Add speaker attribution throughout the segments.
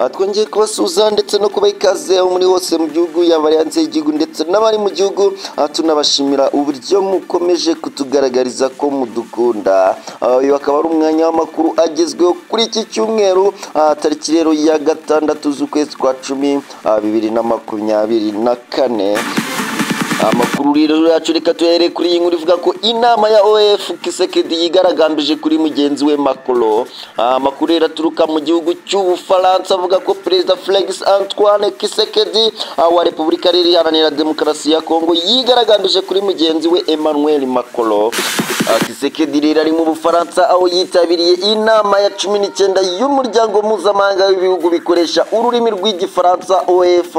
Speaker 1: twongeye kubasuhuza ndetse no kubaha ikaze muri hose mu gihugu yaba hanze y'igihugu ndetse n'abari mu gihugu, tunabashimira uburyo mukomeje kutugaragariza ko mudukunda. Uyu akaba ari umwanya w'amakuru agezweho kuri iki cyumweru, tariki rero ya 6 z'ukwezi kwa 10 2024. Amakuru rero yacu reka tuhere kuri iyi nkuru ivuga ko inama ya OEF Kisekedi yigaragambije kuri mugenzi we Macron. Amakuru rero aturuka mu gihugu cy'Ubufaransa avuga ko Perezida Félix Antoine Kisekedi wa Repubulika Iharanira Demokarasi ya Kongo yigaragambije kuri mugenzi we Emmanuel Macron. Kisekedi rero ari mu Bufaransa aho yitabiriye inama ya 19 y'umuryango mpuzamahanga w'ibihugu bikoresha ururimi rw'igifaransa OEF.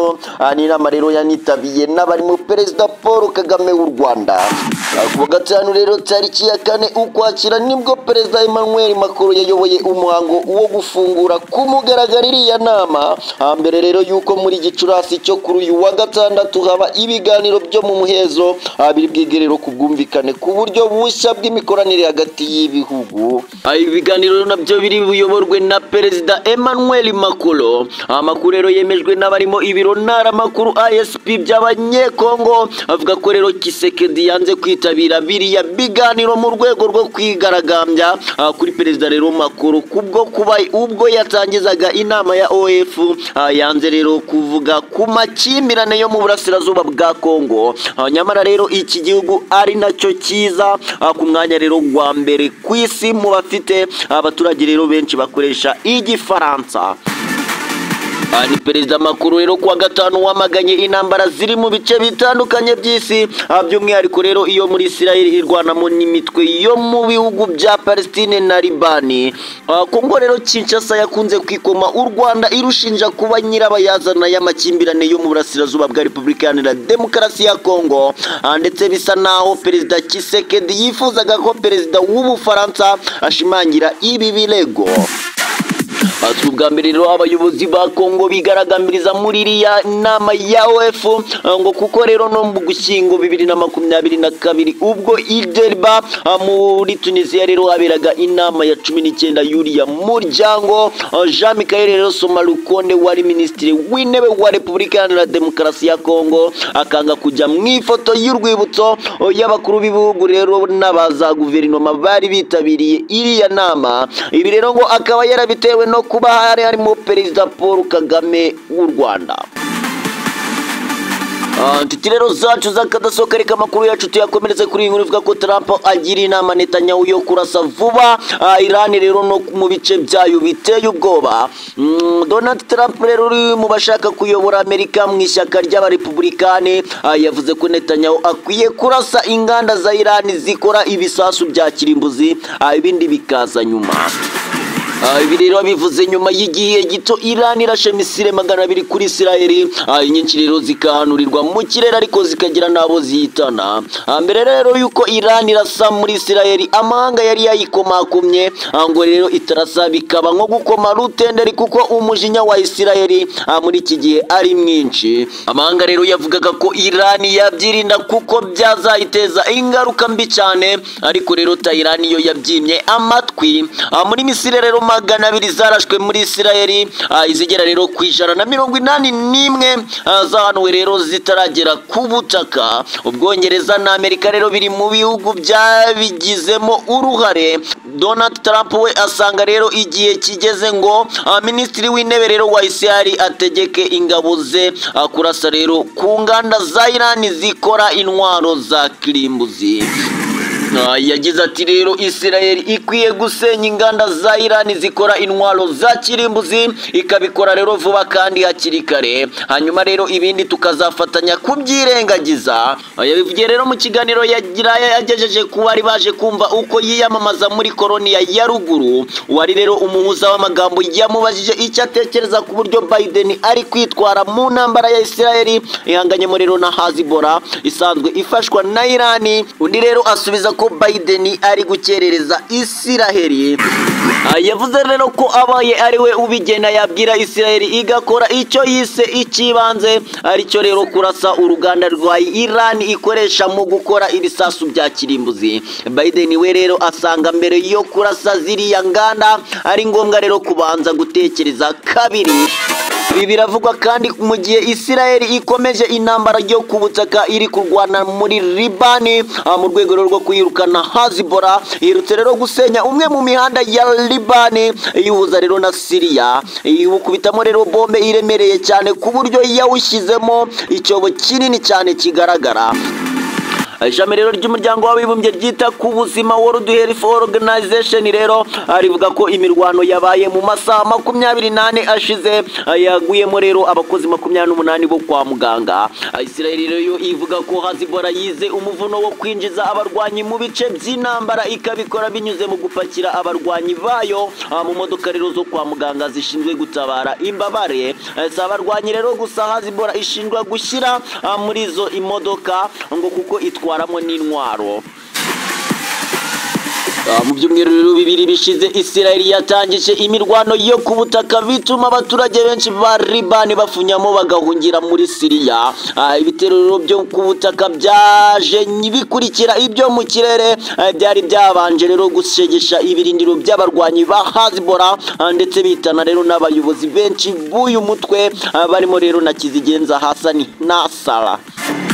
Speaker 1: Ni inama rero yanitabiye n'abarimo Perezida Paul Kagame w'u Rwanda. Ku gatanu rero tariki ya 4 Ukwakira nibwo Perezida Emmanuel Macron yayoboye umuhango wo gufungura ku mugaragaro iriya nama. Mbere rero yuko muri Gicurasi cyo kuri uyu wa 6 haba ibiganiro byo mu muhezo biri bwigerero ku bwumvikane ku buryo bushya bw'imikoranire hagati y'ibihugu. Ibiganiro nabyo biri buyoborwe na Perezida Emmanuel Macron. Amakuru rero yemejwe n'abarimo ibiro ntaramakuru ASP by'abanyekongo avuga ko rero Kisekedi yanze kwitabira biriya biganiro mu rwego rwo kwigaragambya kuri Perezida rero Macron kubwo kuba ubwo yatangizaga inama ya OEF yanze rero kuvuga ku makimbirane yo mu burasirazuba bwa Kongo. Nyamara rero iki gihugu ari nacyo cyiza ku mwanya rero wa mbere ku isi mu bafite abaturage rero benshi bakoresha igifaransa. Ni Perezida Macron rero kuwa 5 wamaganye intambara ziri mu bice bitandukanye by'isi, by'umwihariko rero iyo muri Israel irwanamo n'imitwe yo mu bihugu bya Palestine na Libani. Kongo rero Kinshasa yakunze kwikoma u Rwanda irushinja kuba nyirabayazana y'amakimbirane yo mu burasirazuba bwa Repubulika Iharanira Demokarasi ya Kongo, ndetse bisa naho Perezida Kisekedi yifuzaga ko Perezida w'Ubufaransa ashimangira ibi birego. Ubwa mbere rero abayobozi ba Kongo bigaragambiriza muri iriya nama ya OEF ngo kuko rero no mu Gushyingo 2022 ubwo Ideliba muri Tunisia rero haberaga inama ya 19 y'uriya muryango, Jean Michael rero Somalukonde wari minisitiri w'intebe wa Repubulika Iharanira Demokarasi ya Kongo akanga kujya mu ifoto y'urwibutso y'abakuru b'ibihugu rero n'abaza guverinoma bari bitabiriye iriya nama. Ibi rero ngo akaba yarabitewe no kuba harimo Perezida Paul Kagame w'u Rwanda. Rero zacu zakadasohoka reka amakuru yacu tuyakomereze kuri inkuru ivuga ko Trump agira inama Netanyahu yo kurasa vuba Iran rero no mu bice byayo biteye ubwoba. Donald Trump rero uri mu bashaka kuyobora Amerika mu ishyaka ry'abarepublikane yavuze ko Netanyahu akwiye kurasa inganda za Iran zikora ibisasu bya kirimbuzi, ibindi bikaza nyuma. Ibi rero bivuze nyuma y'igihe gito Iran irashe misile 200 kuri Israel, nyinshi rero zikahanurirwa mu kirere ariko zikagira nabo zihitana. Mbere rero yuko Iran irasa muri Israel amahanga yari yayikomakumye ngo rero itarasa bikaba nko gukoma rutenderi kuko umujinya wa Israel muri iki gihe ari mwinshi. Amahanga rero yavugaga ko Iran yabyirinda kuko byazayiteza ingaruka mbi cyane, ariko rero Iran yo yabyimye amatwi. Muri misile rero 200 zarashwe muri Israel, izigera rero ku 181 zahanuwe rero zitaragera ku butaka. Ubwongereza na Amerika rero biri mu bihugu byabigizemo uruhare. Donald Trump we asanga rero igihe kigeze ngo minisitiri w'intebe rero wa Israel ategeke ingabo ze kurasa rero ku nganda za Iran zikora intwaro za kirimbuzi. Yagize ati rero Israel ikwiye gusenya inganda za Iran zikora intwaro za kirimbuzi, ikabikora rero vuba kandi hakiri kare, hanyuma rero ibindi tukazafatanya kubyirengagiza. Yabivugiye rero mu kiganiro yagejeje ku bari baje kumva uko yiyamamaza muri Koloniya ya ruguru. Wari rero umuhuza w'amagambo yamubajije icyo atekereza ku buryo Biden ari kwitwara mu ntambara ya Israel ihanganyemo rero na Hezbollah isanzwe ifashwa na Iran. Undi rero asubiza ko Biden ari gukerereza Israel. Yavuze rero ko abaye ari we ubigena yabwira Israel igakora icyo yise ikibanze, aricyo rero kurasa uruganda rwa Iran ikoresha mu gukora ibisasu bya kirimbuzi. Biden we rero asanga mbere yo kurasa ziriya nganda ari ngombwa rero kubanza gutekereza kabiri. Ibi biravugwa kandi mu gihe Israel ikomeje intambara yo ku butaka iri kurwana muri Libani mu rwego rwo kwirukana Hezbollah irutse rero gusenya umwe mu mihanda ya Libani ihuza rero na Syria, iwukubitamo rero bombe iremereye cyane ku buryo yawushyizemo icyobo kinini cyane kigaragara. Ishami rero ry'umuryango w'abibumbye ryita ku buzima World Health Organization rero rivuga ko imirwano yabaye mu masaha 24 ashize yaguyemo rero abakozi 28 bo kwa muganga. Israel rero ivuga ko Hezbollah yize umuvuno wo kwinjiza abarwanyi mu bice by'intambara ikabikora binyuze mu gupakira abarwanyi bayo mu modoka rero zo kwa muganga zishinzwe gutabara imbabare. Abarwanyi rero gusa Hezbollah ishinjwa gushyira muri izo imodoka ngo kuko itwaramo n'intwaro. Mu byumweru bibiri bishize Israel yatangije imirwano yo ku butaka bituma abaturage benshi ba Libani bafunyamo bagahungira muri Syria. Ibitero byo ku butaka byaje bikurikira ibyo mu kirere byari byabanje rero gushegesha ibirindiro by'abarwanyi ba Hezbollah ndetse bitana rero n'abayobozi benshi b'uyu mutwe barimo rero na Kizigenza Hassan Nasrallah.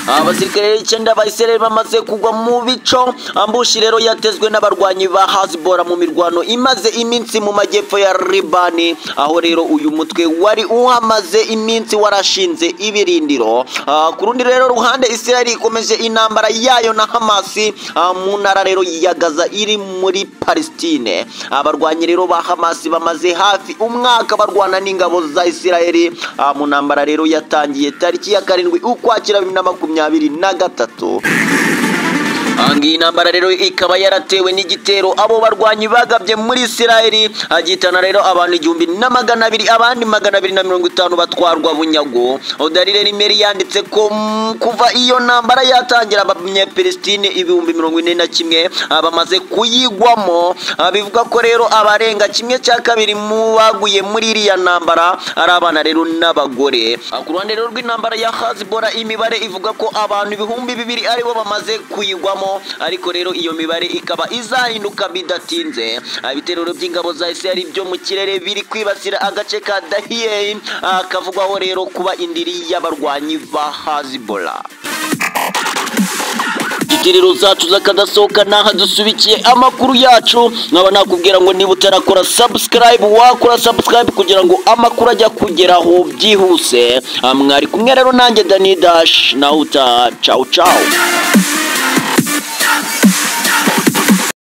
Speaker 1: Abasirikare 9 ba Israel bamaze kugwa mu bico ambushi rero yatezwe n'abarwanyi ba Hezbollah mu mirwano imaze iminsi mu majyepfo ya Libani, aho rero uyu mutwe wari uhamaze iminsi warashinze ibirindiro. Ku rundi rero ruhande Israel ikomeje intambara yayo na Hamas mu ntara rero ya Gaza iri muri Palestine. Abarwanyi rero ba Hamas bamaze hafi umwaka barwana n'ingabo za Israel mu ntambara rero yatangiye tariki ya 7 Ukwakira 2023. Angi intambara rero ikaba yaratewe n'igitero abo barwanyi bagabye muri Israel, agitana rero abantu 1200 abandi 250 batwarwa bunyago. Odarire Rimeri yanditse ko kuva iyo ntambara yatangira abanyepalestine 41,000 bamaze kuyigwamo. Bivuga ko rero abarenga 1/2 mu baguye muri iriya ntambara ari abana rero n'abagore. Ku ruhande rero rw'intambara ya Hezbollah imibare ivuga ko abantu 2,000 aribo bamaze kuyigwamo, ariko rero iyo mibare ikaba izahinduka bidatinze. Ibitero by'ingabo za Israel byo mu kirere biri kwibasira agace ka Dahiyeh kavugwaho rero kuba indiri y'abarwanyi ba Hezbollah. Itiriro zacu zakadasohoka naha dusubikiye amakuru yacu, nkaba nakubwira ngo niba utarakora subscribe wakora subscribe kugira ngo amakuru ajya kugeraho byihuse. Mwari kumwe rero nanjye Dani Dash, na uta ciao ciao.